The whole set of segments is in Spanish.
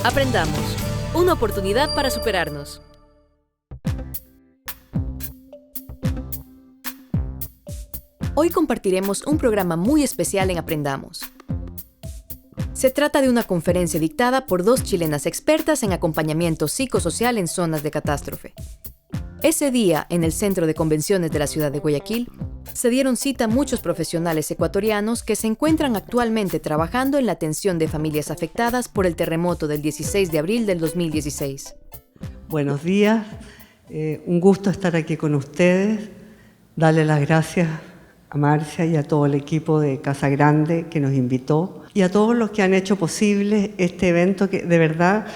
Aprendamos. Una oportunidad para superarnos. Hoy compartiremos un programa muy especial en Aprendamos. Se trata de una conferencia dictada por 2 chilenas expertas en acompañamiento psicosocial en zonas de catástrofe. Ese día, en el Centro de Convenciones de la ciudad de Guayaquil, se dieron cita muchos profesionales ecuatorianos que se encuentran actualmente trabajando en la atención de familias afectadas por el terremoto del 16 de abril del 2016. Buenos días, un gusto estar aquí con ustedes, darle las gracias a Marcia y a todo el equipo de Casa Grande que nos invitó y a todos los que han hecho posible este evento que de verdad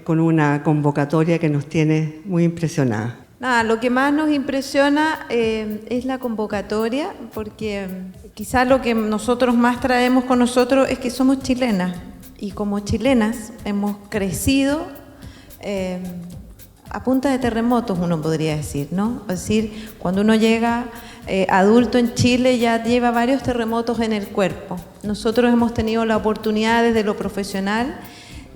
con una convocatoria que nos tiene muy impresionadas. Lo que más nos impresiona es la convocatoria, porque quizá lo que nosotros más traemos con nosotros es que somos chilenas y como chilenas hemos crecido a punta de terremotos, uno podría decir, ¿no? Es decir, cuando uno llega adulto en Chile ya lleva varios terremotos en el cuerpo. Nosotros hemos tenido la oportunidad desde lo profesional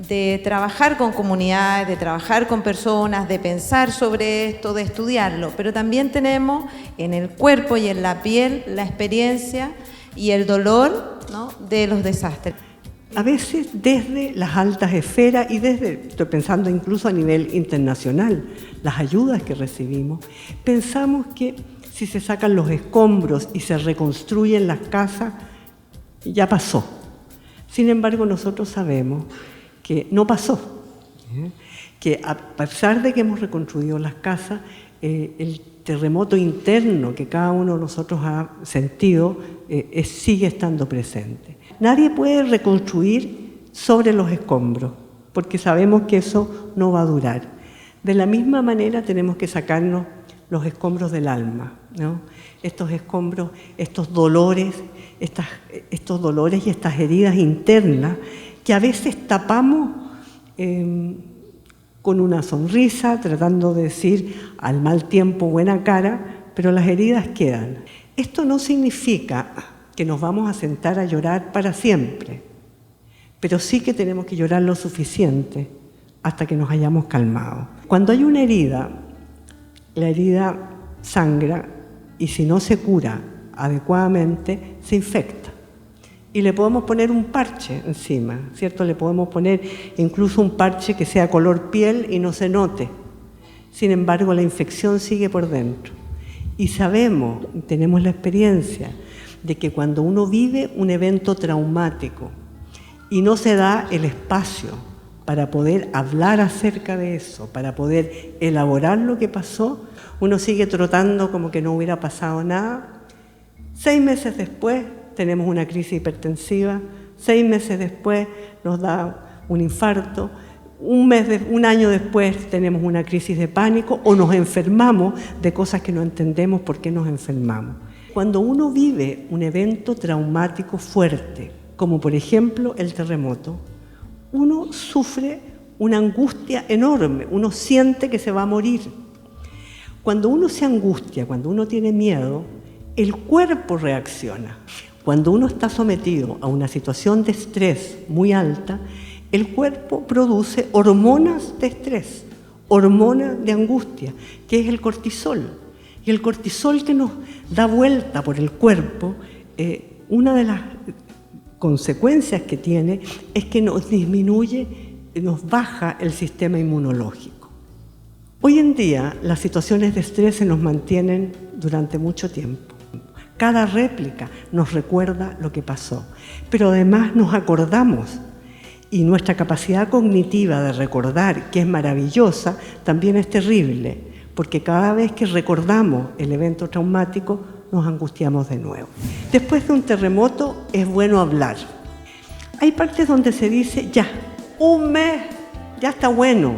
de trabajar con comunidades, de trabajar con personas, de pensar sobre esto, de estudiarlo, pero también tenemos en el cuerpo y en la piel la experiencia y el dolor, ¿no?, de los desastres. A veces desde las altas esferas y estoy pensando incluso a nivel internacional, las ayudas que recibimos, pensamos que si se sacan los escombros y se reconstruyen las casas, ya pasó. Sin embargo, nosotros sabemos que no pasó, que a pesar de que hemos reconstruido las casas, el terremoto interno que cada uno de nosotros ha sentido sigue estando presente. Nadie puede reconstruir sobre los escombros, porque sabemos que eso no va a durar. De la misma manera tenemos que sacarnos los escombros del alma, ¿no? Estos escombros, estos dolores y estas heridas internas que a veces tapamos con una sonrisa, tratando de decir al mal tiempo buena cara, pero las heridas quedan. Esto no significa que nos vamos a sentar a llorar para siempre, pero sí que tenemos que llorar lo suficiente hasta que nos hayamos calmado. Cuando hay una herida, la herida sangra y si no se cura adecuadamente, se infecta. Y le podemos poner un parche encima, ¿cierto? Le podemos poner incluso un parche que sea color piel y no se note. Sin embargo, la infección sigue por dentro. Y sabemos, tenemos la experiencia, de que cuando uno vive un evento traumático y no se da el espacio para poder hablar acerca de eso, para poder elaborar lo que pasó, uno sigue trotando como que no hubiera pasado nada. 6 meses después tenemos una crisis hipertensiva, 6 meses después nos da un infarto, un año después tenemos una crisis de pánico o nos enfermamos de cosas que no entendemos por qué nos enfermamos. Cuando uno vive un evento traumático fuerte, como por ejemplo el terremoto, uno sufre una angustia enorme, uno siente que se va a morir. Cuando uno se angustia, cuando uno tiene miedo, el cuerpo reacciona. Cuando uno está sometido a una situación de estrés muy alta, el cuerpo produce hormonas de estrés, hormonas de angustia, que es el cortisol. Y el cortisol que nos da vuelta por el cuerpo, una de las consecuencias que tiene es que nos disminuye, nos baja el sistema inmunológico. Hoy en día las situaciones de estrés se nos mantienen durante mucho tiempo. Cada réplica nos recuerda lo que pasó, pero además nos acordamos y nuestra capacidad cognitiva de recordar, que es maravillosa, también es terrible, porque cada vez que recordamos el evento traumático nos angustiamos de nuevo. Después de un terremoto es bueno hablar. Hay partes donde se dice, ya, 1 mes, ya está bueno.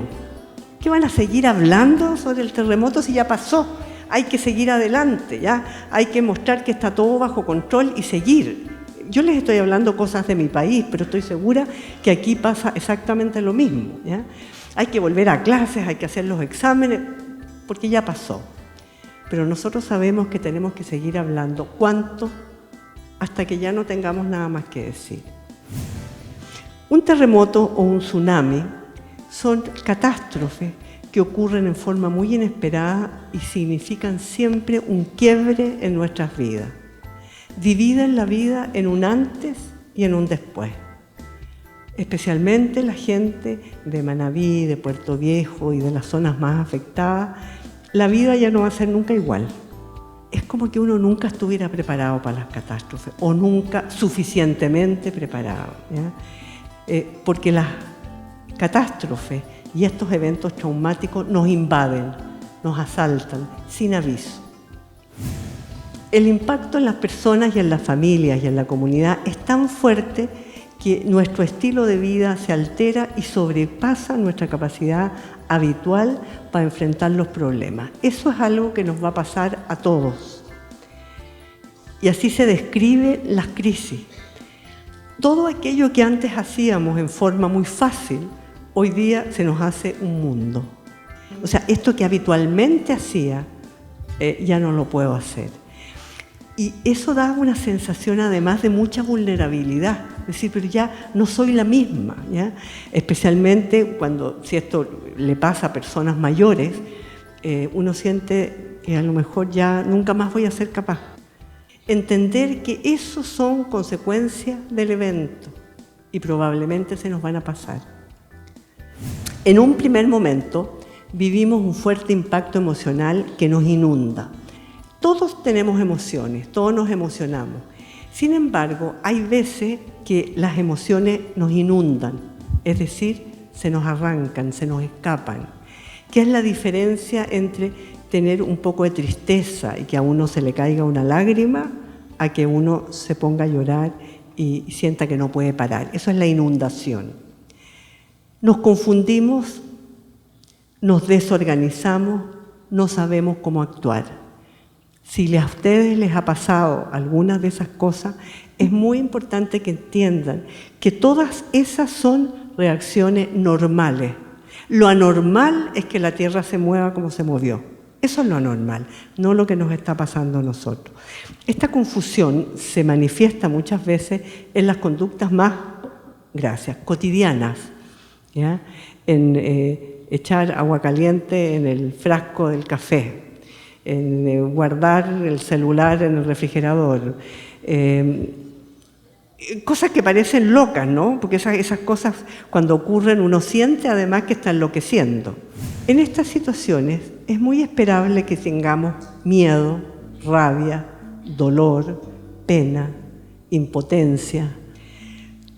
¿Qué van a seguir hablando sobre el terremoto si ya pasó? Hay que seguir adelante, ¿ya? Hay que mostrar que está todo bajo control y seguir. Yo les estoy hablando cosas de mi país, pero estoy segura que aquí pasa exactamente lo mismo, ¿ya? Hay que volver a clases, hay que hacer los exámenes, porque ya pasó. Pero nosotros sabemos que tenemos que seguir hablando. ¿Cuánto? Hasta que ya no tengamos nada más que decir. Un terremoto o un tsunami son catástrofes que ocurren en forma muy inesperada y significan siempre un quiebre en nuestras vidas. Dividen la vida en un antes y en un después. Especialmente la gente de Manabí, de Puerto Viejo y de las zonas más afectadas, la vida ya no va a ser nunca igual. Es como que uno nunca estuviera preparado para las catástrofes o nunca suficientemente preparado, ¿ya? Porque las catástrofes y estos eventos traumáticos nos invaden, nos asaltan sin aviso. El impacto en las personas y en las familias y en la comunidad es tan fuerte que nuestro estilo de vida se altera y sobrepasa nuestra capacidad habitual para enfrentar los problemas. Eso es algo que nos va a pasar a todos. Y así se describen las crisis. Todo aquello que antes hacíamos en forma muy fácil, hoy día se nos hace un mundo. O sea, esto que habitualmente hacía, ya no lo puedo hacer. Y eso da una sensación además de mucha vulnerabilidad. Es decir, pero ya no soy la misma, ¿ya? Especialmente si esto le pasa a personas mayores, uno siente que a lo mejor ya nunca más voy a ser capaz. Entender que esos son consecuencias del evento y probablemente se nos van a pasar. En un primer momento vivimos un fuerte impacto emocional que nos inunda. Todos tenemos emociones, todos nos emocionamos. Sin embargo, hay veces que las emociones nos inundan, es decir, se nos arrancan, se nos escapan. ¿Qué es la diferencia entre tener un poco de tristeza y que a uno se le caiga una lágrima, a que uno se ponga a llorar y sienta que no puede parar? Eso es la inundación. Nos confundimos, nos desorganizamos, no sabemos cómo actuar. Si a ustedes les ha pasado algunas de esas cosas, es muy importante que entiendan que todas esas son reacciones normales. Lo anormal es que la Tierra se mueva como se movió. Eso es lo anormal, no lo que nos está pasando a nosotros. Esta confusión se manifiesta muchas veces en las conductas más, cotidianas, ¿ya? En echar agua caliente en el frasco del café, en guardar el celular en el refrigerador, cosas que parecen locas, ¿no? Porque esas cosas cuando ocurren uno siente además que está enloqueciendo. En estas situaciones es muy esperable que tengamos miedo, rabia, dolor, pena, impotencia.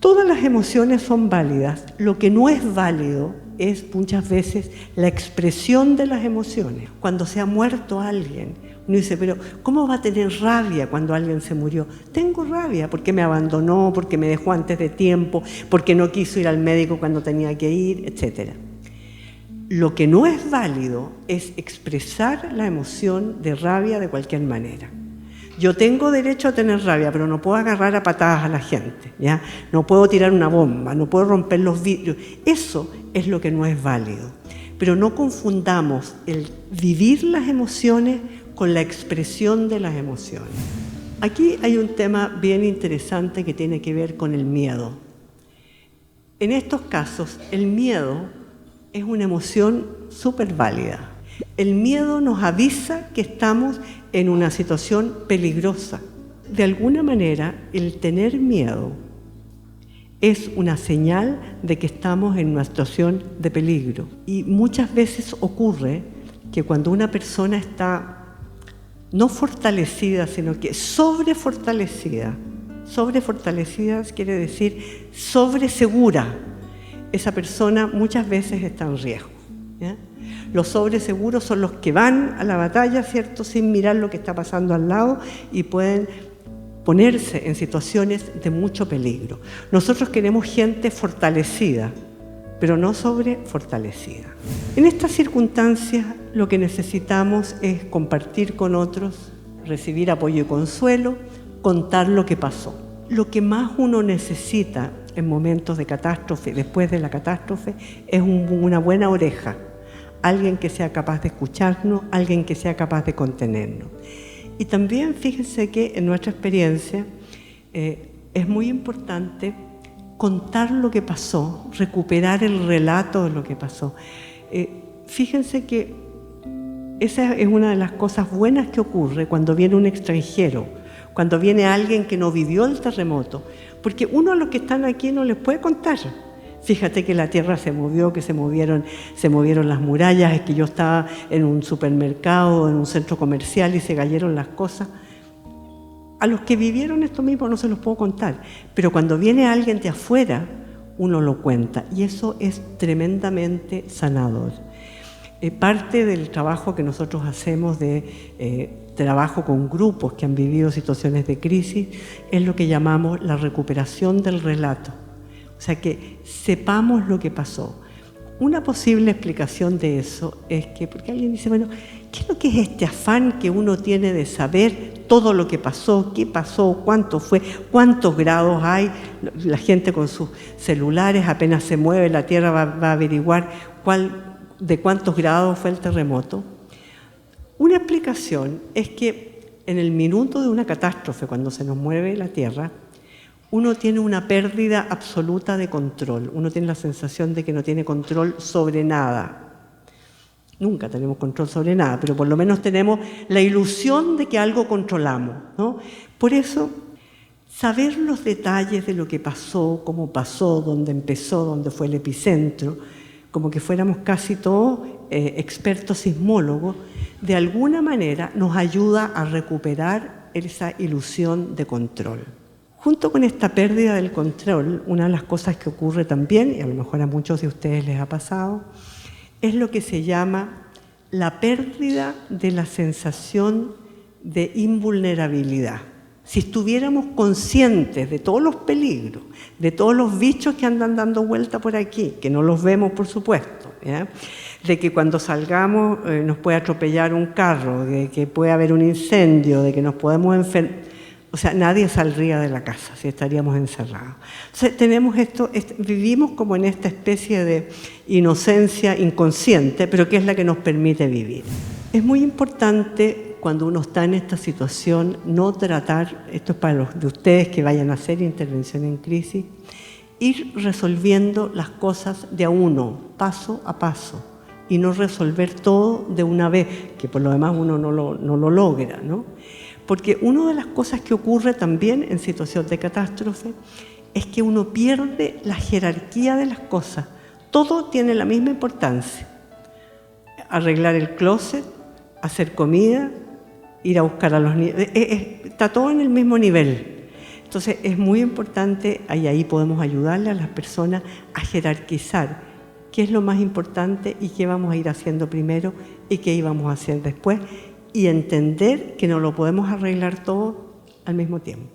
Todas las emociones son válidas. Lo que no es válido es muchas veces la expresión de las emociones. Cuando se ha muerto alguien, uno dice, pero ¿cómo va a tener rabia cuando alguien se murió? Tengo rabia porque me abandonó, porque me dejó antes de tiempo, porque no quiso ir al médico cuando tenía que ir, etc. Lo que no es válido es expresar la emoción de rabia de cualquier manera. Yo tengo derecho a tener rabia, pero no puedo agarrar a patadas a la gente, ¿ya? No puedo tirar una bomba, no puedo romper los vidrios. Eso es lo que no es válido. Pero no confundamos el vivir las emociones con la expresión de las emociones. Aquí hay un tema bien interesante que tiene que ver con el miedo. En estos casos, el miedo es una emoción súper válida. El miedo nos avisa que estamos en una situación peligrosa. De alguna manera, el tener miedo es una señal de que estamos en una situación de peligro. Y muchas veces ocurre que cuando una persona está no fortalecida, sino que sobrefortalecida quiere decir sobresegura, esa persona muchas veces está en riesgo, ¿ya? Los sobreseguros son los que van a la batalla, ¿cierto?, sin mirar lo que está pasando al lado y pueden ponerse en situaciones de mucho peligro. Nosotros queremos gente fortalecida, pero no sobrefortalecida. En estas circunstancias lo que necesitamos es compartir con otros, recibir apoyo y consuelo, contar lo que pasó. Lo que más uno necesita en momentos de catástrofe, después de la catástrofe, es una buena oreja. Alguien que sea capaz de escucharnos, alguien que sea capaz de contenernos. Y también fíjense que en nuestra experiencia es muy importante contar lo que pasó, recuperar el relato de lo que pasó. Fíjense que esa es una de las cosas buenas que ocurre cuando viene un extranjero, cuando viene alguien que no vivió el terremoto, porque uno a los que están aquí no les puede contar. Fíjate que la tierra se movió, que se movieron las murallas, es que yo estaba en un supermercado, en un centro comercial y se cayeron las cosas. A los que vivieron esto mismo no se los puedo contar, pero cuando viene alguien de afuera, uno lo cuenta y eso es tremendamente sanador. Parte del trabajo que nosotros hacemos de trabajo con grupos que han vivido situaciones de crisis es lo que llamamos la recuperación del relato. O sea, que sepamos lo que pasó. Una posible explicación de eso es que, porque alguien dice, bueno, ¿qué es lo que es este afán que uno tiene de saber todo lo que pasó, qué pasó, cuánto fue, cuántos grados hay? La gente con sus celulares apenas se mueve, la Tierra va a averiguar de cuántos grados fue el terremoto. Una explicación es que en el minuto de una catástrofe, cuando se nos mueve la Tierra, uno tiene una pérdida absoluta de control. Uno tiene la sensación de que no tiene control sobre nada. Nunca tenemos control sobre nada, pero por lo menos tenemos la ilusión de que algo controlamos, ¿no? Por eso, saber los detalles de lo que pasó, cómo pasó, dónde empezó, dónde fue el epicentro, como que fuéramos casi todos expertos sismólogos, de alguna manera nos ayuda a recuperar esa ilusión de control. Junto con esta pérdida del control, una de las cosas que ocurre también, y a lo mejor a muchos de ustedes les ha pasado, es lo que se llama la pérdida de la sensación de invulnerabilidad. Si estuviéramos conscientes de todos los peligros, de todos los bichos que andan dando vuelta por aquí, que no los vemos por supuesto, ¿ya? De que cuando salgamos nos puede atropellar un carro, de que puede haber un incendio, de que nos podemos enfermar. O sea, nadie saldría de la casa si estaríamos encerrados. O sea, tenemos vivimos como en esta especie de inocencia inconsciente, pero que es la que nos permite vivir. Es muy importante cuando uno está en esta situación no tratar, esto es para los de ustedes que vayan a hacer intervención en crisis, ir resolviendo las cosas de a uno, paso a paso, y no resolver todo de una vez, que por lo demás uno no lo logra, ¿no? Porque una de las cosas que ocurre también en situación de catástrofe es que uno pierde la jerarquía de las cosas. Todo tiene la misma importancia. Arreglar el closet, hacer comida, ir a buscar a los niños. Está todo en el mismo nivel. Entonces es muy importante, y ahí podemos ayudarle a las personas a jerarquizar qué es lo más importante y qué vamos a ir haciendo primero y qué íbamos a hacer después. Y entender que no lo podemos arreglar todo al mismo tiempo.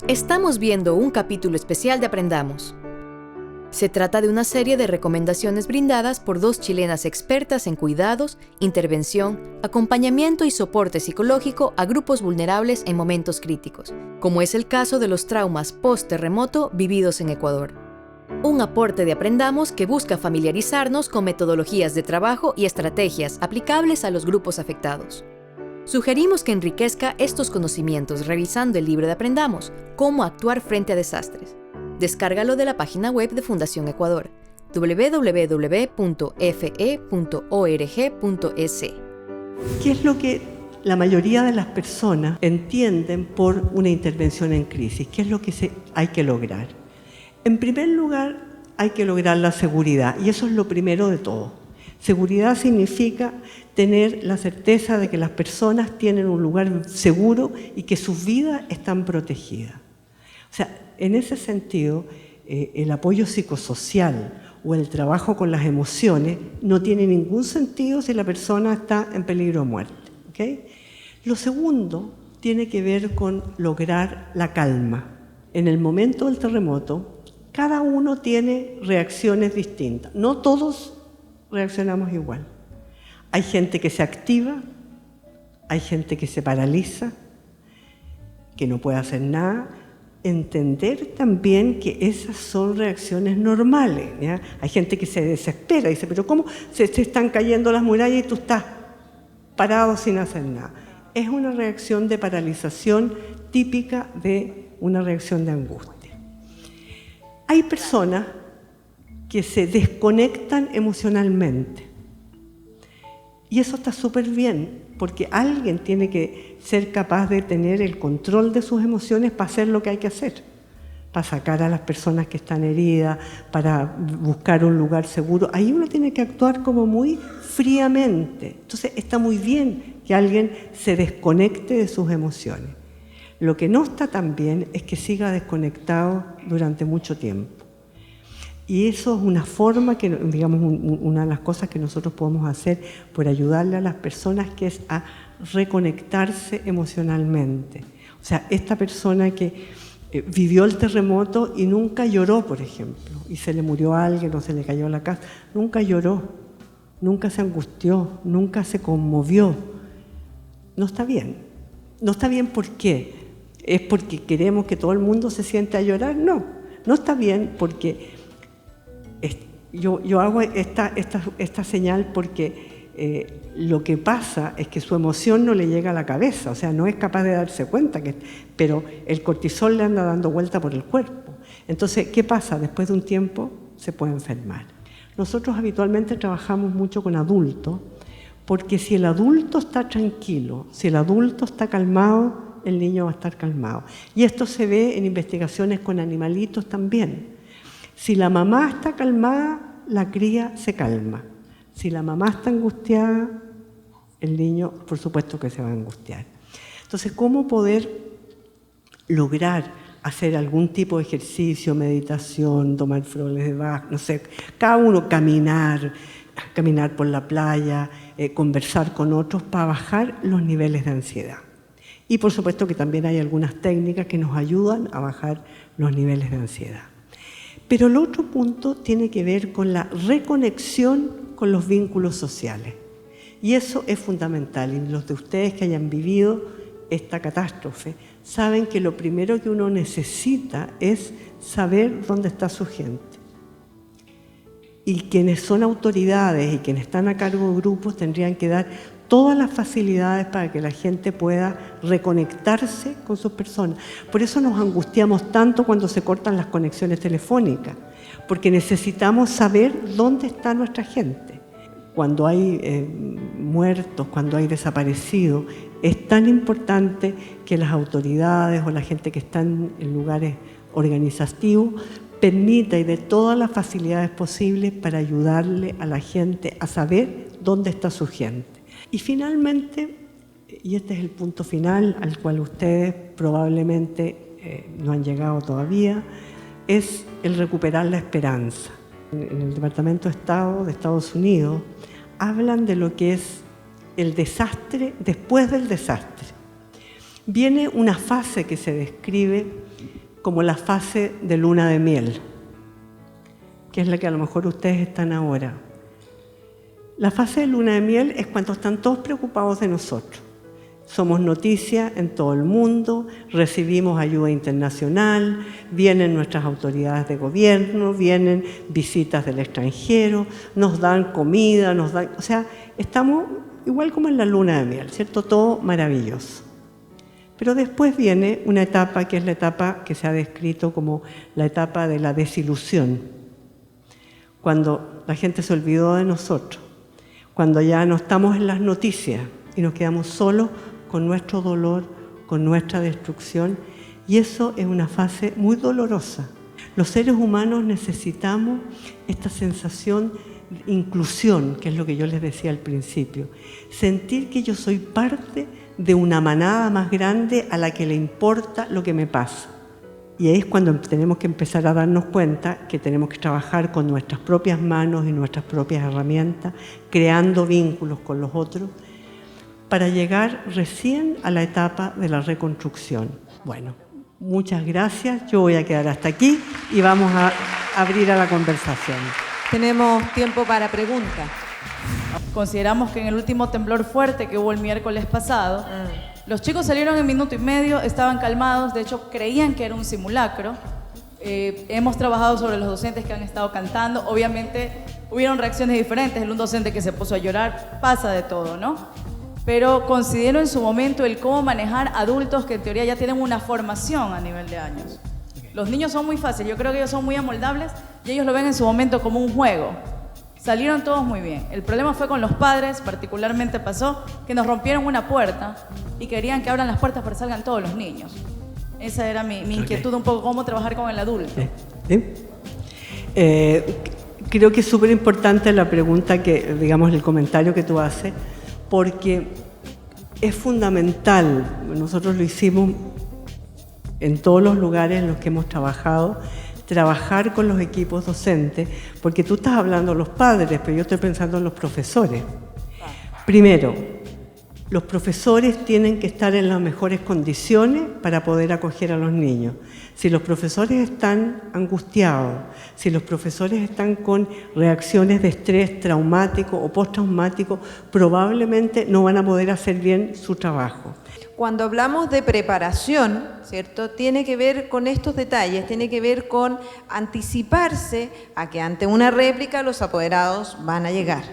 Estamos viendo un capítulo especial de Aprendamos. Se trata de una serie de recomendaciones brindadas por dos chilenas expertas en cuidados, intervención, acompañamiento y soporte psicológico a grupos vulnerables en momentos críticos, como es el caso de los traumas post-terremoto vividos en Ecuador. Un aporte de Aprendamos que busca familiarizarnos con metodologías de trabajo y estrategias aplicables a los grupos afectados. Sugerimos que enriquezca estos conocimientos revisando el libro de Aprendamos, Cómo actuar frente a desastres. Descárgalo de la página web de Fundación Ecuador, www.fe.org.es. ¿Qué es lo que la mayoría de las personas entienden por una intervención en crisis? ¿Qué es lo que hay que lograr? En primer lugar, hay que lograr la seguridad, y eso es lo primero de todo. Seguridad significa tener la certeza de que las personas tienen un lugar seguro y que sus vidas están protegidas. O sea, en ese sentido, el apoyo psicosocial o el trabajo con las emociones no tiene ningún sentido si la persona está en peligro de muerte, ¿okay? Lo segundo tiene que ver con lograr la calma. En el momento del terremoto, cada uno tiene reacciones distintas. No todos reaccionamos igual. Hay gente que se activa, hay gente que se paraliza, que no puede hacer nada. Entender también que esas son reacciones normales, ¿ya? Hay gente que se desespera y dice, pero ¿cómo se están cayendo las murallas y tú estás parado sin hacer nada? Es una reacción de paralización típica de una reacción de angustia. Hay personas que se desconectan emocionalmente. Y eso está súper bien, porque alguien tiene que ser capaz de tener el control de sus emociones para hacer lo que hay que hacer, para sacar a las personas que están heridas, para buscar un lugar seguro. Ahí uno tiene que actuar como muy fríamente. Entonces está muy bien que alguien se desconecte de sus emociones. Lo que no está tan bien es que siga desconectado durante mucho tiempo. Y eso es una forma, que, digamos, una de las cosas que nosotros podemos hacer por ayudarle a las personas, que es a reconectarse emocionalmente. O sea, esta persona que vivió el terremoto y nunca lloró, por ejemplo, y se le murió a alguien o se le cayó la casa, nunca lloró, nunca se angustió, nunca se conmovió. No está bien. No está bien, ¿por qué? ¿Es porque queremos que todo el mundo se siente a llorar? No, no está bien porque yo hago esta señal porque lo que pasa es que su emoción no le llega a la cabeza, o sea, no es capaz de darse cuenta, pero el cortisol le anda dando vuelta por el cuerpo. Entonces, ¿qué pasa? Después de un tiempo se puede enfermar. Nosotros habitualmente trabajamos mucho con adultos, porque si el adulto está tranquilo, si el adulto está calmado, el niño va a estar calmado. Y esto se ve en investigaciones con animalitos también. Si la mamá está calmada, la cría se calma. Si la mamá está angustiada, el niño, por supuesto que se va a angustiar. Entonces, ¿cómo poder lograr hacer algún tipo de ejercicio, meditación, tomar flores de Bach, no sé, cada uno caminar por la playa, conversar con otros para bajar los niveles de ansiedad? Y por supuesto que también hay algunas técnicas que nos ayudan a bajar los niveles de ansiedad. Pero el otro punto tiene que ver con la reconexión con los vínculos sociales. Y eso es fundamental. Y los de ustedes que hayan vivido esta catástrofe saben que lo primero que uno necesita es saber dónde está su gente. Y quienes son autoridades y quienes están a cargo de grupos tendrían que dar todas las facilidades para que la gente pueda reconectarse con sus personas. Por eso nos angustiamos tanto cuando se cortan las conexiones telefónicas, porque necesitamos saber dónde está nuestra gente. Cuando hay muertos, cuando hay desaparecidos, es tan importante que las autoridades o la gente que está en lugares organizativos permita y dé todas las facilidades posibles para ayudarle a la gente a saber dónde está su gente. Y finalmente, y este es el punto final al cual ustedes probablemente no han llegado todavía, es el recuperar la esperanza. En el Departamento de Estado de Estados Unidos hablan de lo que es el desastre después del desastre. Viene una fase que se describe como la fase de luna de miel, que es la que a lo mejor ustedes están ahora. La fase de luna de miel es cuando están todos preocupados de nosotros. Somos noticia en todo el mundo, recibimos ayuda internacional, vienen nuestras autoridades de gobierno, vienen visitas del extranjero, nos dan comida, o sea, estamos igual como en la luna de miel, ¿cierto? Todo maravilloso. Pero después viene una etapa que es la etapa que se ha descrito como la etapa de la desilusión, cuando la gente se olvidó de nosotros, cuando ya no estamos en las noticias y nos quedamos solos con nuestro dolor, con nuestra destrucción, y eso es una fase muy dolorosa. Los seres humanos necesitamos esta sensación de inclusión, que es lo que yo les decía al principio, sentir que yo soy parte de una manada más grande a la que le importa lo que me pasa. Y ahí es cuando tenemos que empezar a darnos cuenta que tenemos que trabajar con nuestras propias manos y nuestras propias herramientas, creando vínculos con los otros, para llegar recién a la etapa de la reconstrucción. Bueno, muchas gracias. Yo voy a quedar hasta aquí y vamos a abrir a la conversación. Tenemos tiempo para preguntas. Consideramos que en el último temblor fuerte que hubo el miércoles pasado, los chicos salieron en minuto y medio, estaban calmados, de hecho creían que era un simulacro. Hemos trabajado sobre los docentes que han estado cantando, obviamente hubieron reacciones diferentes, un docente que se puso a llorar, pasa de todo, ¿no? Pero considero en su momento el cómo manejar adultos que en teoría ya tienen una formación a nivel de años. Los niños son muy fáciles, yo creo que ellos son muy amoldables y ellos lo ven en su momento como un juego. Salieron todos muy bien. El problema fue con los padres, particularmente pasó que nos rompieron una puerta y querían que abran las puertas para que salgan todos los niños. Esa era mi inquietud, un poco cómo trabajar con el adulto. ¿Sí? Creo que es súper importante la pregunta que, digamos, el comentario que tú haces, porque es fundamental. Nosotros lo hicimos en todos los lugares en los que hemos trabajado, trabajar con los equipos docentes, porque tú estás hablando de los padres, pero yo estoy pensando en los profesores. Primero, los profesores tienen que estar en las mejores condiciones para poder acoger a los niños. Si los profesores están angustiados, si los profesores están con reacciones de estrés traumático o postraumático, probablemente no van a poder hacer bien su trabajo. Cuando hablamos de preparación, ¿cierto?, tiene que ver con estos detalles, tiene que ver con anticiparse a que ante una réplica los apoderados van a llegar.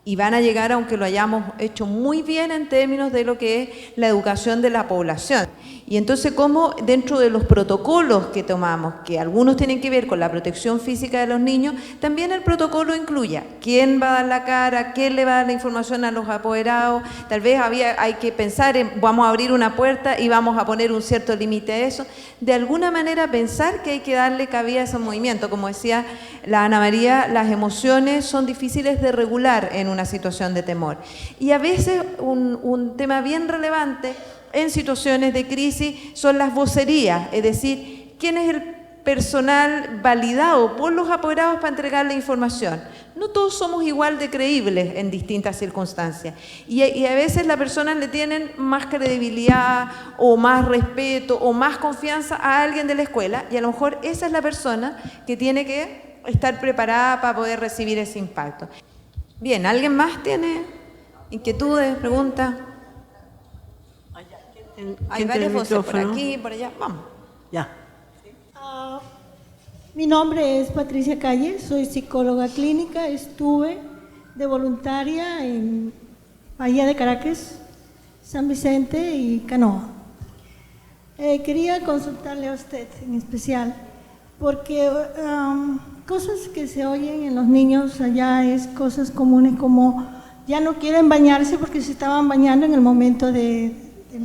Y van a llegar aunque lo hayamos hecho muy bien en términos de lo que es la educación de la población. Y entonces, ¿cómo dentro de los protocolos que tomamos, que algunos tienen que ver con la protección física de los niños, también el protocolo incluya quién va a dar la cara, quién le va a dar la información a los apoderados? Tal vez hay que pensar en, vamos a abrir una puerta y vamos a poner un cierto límite a eso. De alguna manera pensar que hay que darle cabida a ese movimiento. Como decía la Ana María, las emociones son difíciles de regular en una situación de temor. Y a veces un tema bien relevante en situaciones de crisis son las vocerías, es decir, quién es el personal validado por los apoderados para entregar la información. No todos somos igual de creíbles en distintas circunstancias y a veces las personas le tienen más credibilidad o más respeto o más confianza a alguien de la escuela y a lo mejor esa es la persona que tiene que estar preparada para poder recibir ese impacto. Bien, ¿alguien más tiene inquietudes, preguntas? Hay varias voces por aquí, por allá. Vamos. Ya. Mi nombre es Patricia Calle, soy psicóloga clínica, estuve de voluntaria en Bahía de Caracas, San Vicente y Canoa. Quería consultarle a usted en especial, porque cosas que se oyen en los niños allá es cosas comunes como ya no quieren bañarse porque se estaban bañando en el momento del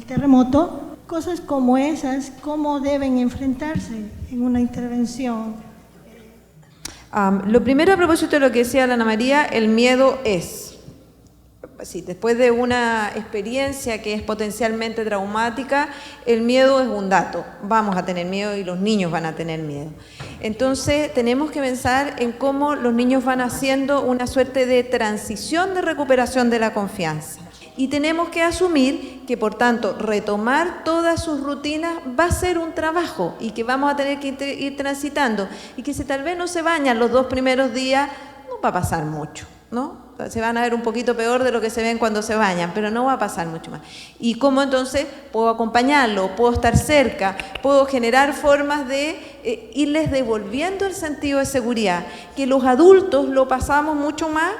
terremoto. Cosas como esas, ¿cómo deben enfrentarse en una intervención? Lo primero, a propósito de lo que decía Ana María, el miedo es, sí, después de una experiencia que es potencialmente traumática, el miedo es un dato. Vamos a tener miedo y los niños van a tener miedo. Entonces, tenemos que pensar en cómo los niños van haciendo una suerte de transición de recuperación de la confianza. Y tenemos que asumir que, por tanto, retomar todas sus rutinas va a ser un trabajo y que vamos a tener que ir transitando. Y que si tal vez no se bañan los 2 primeros días, no va a pasar mucho, ¿no? Se van a ver un poquito peor de lo que se ven cuando se bañan, pero no va a pasar mucho más. ¿Y cómo entonces puedo acompañarlo? ¿Puedo estar cerca? ¿Puedo generar formas de irles devolviendo el sentido de seguridad? Que los adultos lo pasamos mucho más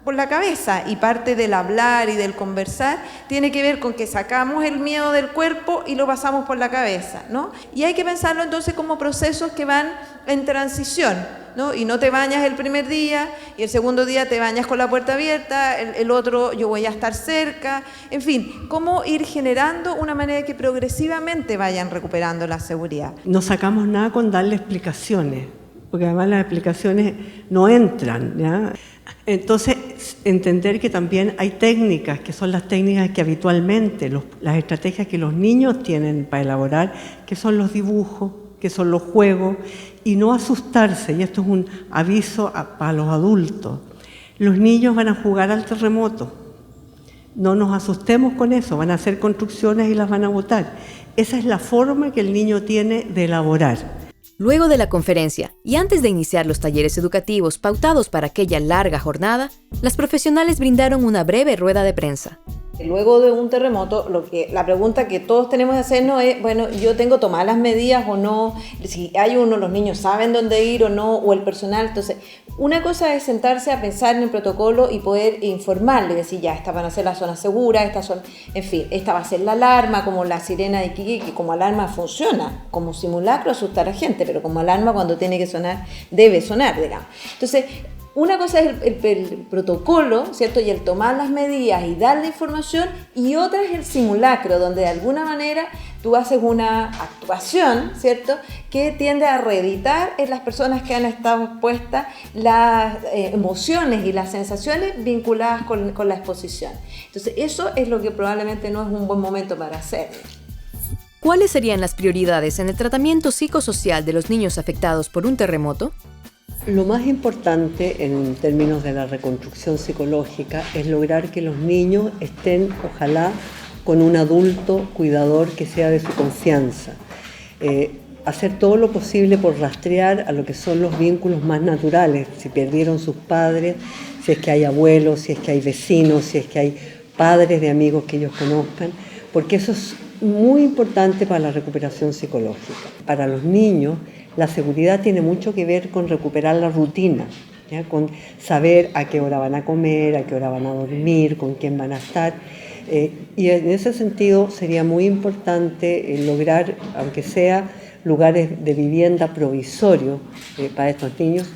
por la cabeza y parte del hablar y del conversar tiene que ver con que sacamos el miedo del cuerpo y lo pasamos por la cabeza, ¿no? Y hay que pensarlo entonces como procesos que van en transición, ¿no? Y no te bañas el primer día y el segundo día te bañas con la puerta abierta, el otro yo voy a estar cerca, en fin, cómo ir generando una manera de que progresivamente vayan recuperando la seguridad. No sacamos nada con darle explicaciones, porque además las explicaciones no entran, ¿ya? Entonces, entender que también hay técnicas, que son las técnicas que habitualmente, las estrategias que los niños tienen para elaborar, que son los dibujos, que son los juegos, y no asustarse, y esto es un aviso para los adultos. Los niños van a jugar al terremoto, no nos asustemos con eso, van a hacer construcciones y las van a botar. Esa es la forma que el niño tiene de elaborar. Luego de la conferencia y antes de iniciar los talleres educativos pautados para aquella larga jornada, las profesionales brindaron una breve rueda de prensa. Luego de un terremoto, la pregunta que todos tenemos que hacernos es, bueno, ¿yo tengo tomadas las medidas o no? Si hay uno, los niños saben dónde ir o no, o el personal. Entonces, una cosa es sentarse a pensar en el protocolo y poder informarle, decir, ya, esta van a ser las zonas seguras, estas son, en fin, esta va a ser la alarma, como la sirena de Iquique, que como alarma funciona, como simulacro asusta a la gente, pero como alarma cuando tiene que sonar, debe sonar, digamos. Entonces, una cosa es el protocolo, ¿cierto? Y el tomar las medidas y dar la información, y otra es el simulacro, donde de alguna manera tú haces una actuación, ¿cierto? Que tiende a reeditar en las personas que han estado expuestas las emociones y las sensaciones vinculadas con la exposición. Entonces, eso es lo que probablemente no es un buen momento para hacer. ¿Cuáles serían las prioridades en el tratamiento psicosocial de los niños afectados por un terremoto? Lo más importante en términos de la reconstrucción psicológica es lograr que los niños estén, ojalá, con un adulto cuidador que sea de su confianza. Hacer todo lo posible por rastrear a lo que son los vínculos más naturales, si perdieron sus padres, si es que hay abuelos, si es que hay vecinos, si es que hay padres de amigos que ellos conozcan, porque eso es muy importante para la recuperación psicológica. Para los niños, la seguridad tiene mucho que ver con recuperar la rutina, ¿ya? Con saber a qué hora van a comer, a qué hora van a dormir, con quién van a estar. Y en ese sentido sería muy importante lograr, aunque sea lugares de vivienda provisorios para estos niños,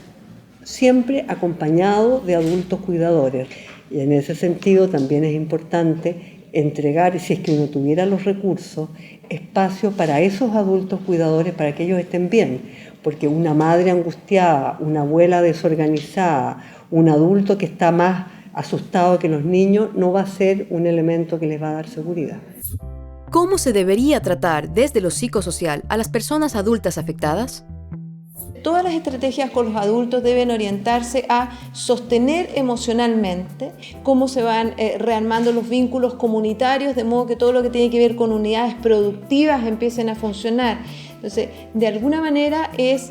siempre acompañado de adultos cuidadores. Y en ese sentido también es importante entregar, si es que uno tuviera los recursos, espacio para esos adultos cuidadores, para que ellos estén bien, porque una madre angustiada, una abuela desorganizada, un adulto que está más asustado que los niños, no va a ser un elemento que les va a dar seguridad. ¿Cómo se debería tratar desde lo psicosocial a las personas adultas afectadas? Todas las estrategias con los adultos deben orientarse a sostener emocionalmente cómo se van rearmando los vínculos comunitarios, de modo que todo lo que tiene que ver con unidades productivas empiecen a funcionar. Entonces, de alguna manera es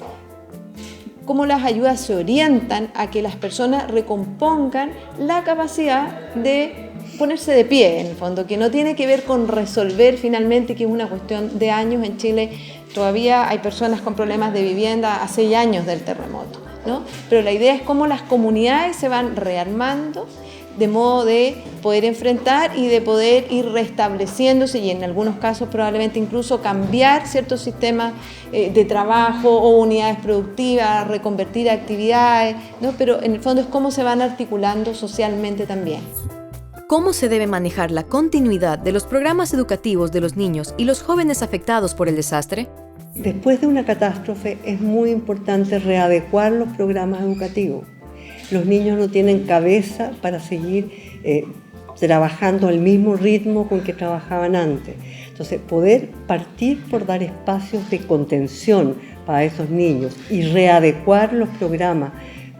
cómo las ayudas se orientan a que las personas recompongan la capacidad de ponerse de pie, en el fondo, que no tiene que ver con resolver finalmente, que es una cuestión de años. En Chile todavía hay personas con problemas de vivienda a 6 años del terremoto, ¿no? Pero la idea es cómo las comunidades se van rearmando de modo de poder enfrentar y de poder ir restableciéndose, y en algunos casos probablemente incluso cambiar ciertos sistemas de trabajo o unidades productivas, reconvertir actividades, ¿no? Pero en el fondo es cómo se van articulando socialmente también. ¿Cómo se debe manejar la continuidad de los programas educativos de los niños y los jóvenes afectados por el desastre? Después de una catástrofe es muy importante readecuar los programas educativos. Los niños no tienen cabeza para seguir trabajando al mismo ritmo con que trabajaban antes. Entonces, poder partir por dar espacios de contención para esos niños y readecuar los programas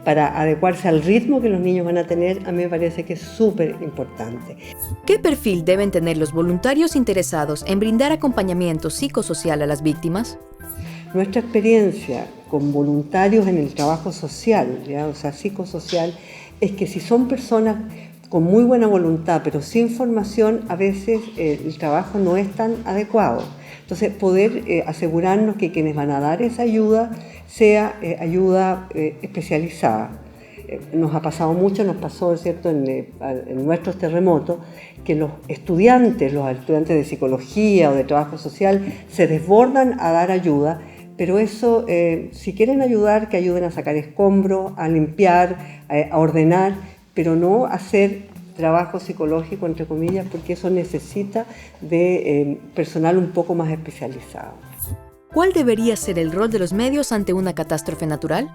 para adecuarse al ritmo que los niños van a tener, a mí me parece que es súper importante. ¿Qué perfil deben tener los voluntarios interesados en brindar acompañamiento psicosocial a las víctimas? Nuestra experiencia con voluntarios en el trabajo social, ¿ya? O sea, psicosocial, es que si son personas con muy buena voluntad, pero sin formación, a veces el trabajo no es tan adecuado. Entonces, poder asegurarnos que quienes van a dar esa ayuda sea ayuda especializada. Nos ha pasado mucho, nos pasó, ¿cierto?, en nuestros terremotos, que los estudiantes de psicología o de trabajo social se desbordan a dar ayuda, pero eso, si quieren ayudar, que ayuden a sacar escombros, a limpiar, a ordenar, pero no hacer trabajo psicológico, entre comillas, porque eso necesita de personal un poco más especializado. ¿Cuál debería ser el rol de los medios ante una catástrofe natural?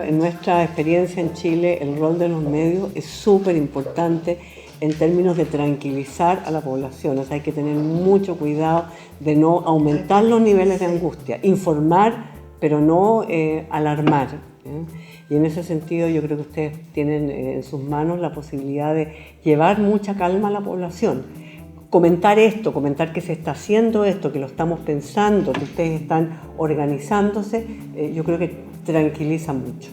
En nuestra experiencia en Chile, el rol de los medios es súper importante en términos de tranquilizar a la población. O sea, hay que tener mucho cuidado de no aumentar los niveles de angustia, informar, pero no alarmar. Y en ese sentido yo creo que ustedes tienen en sus manos la posibilidad de llevar mucha calma a la población. Comentar esto, comentar que se está haciendo esto, que lo estamos pensando, que ustedes están organizándose, yo creo que tranquiliza mucho.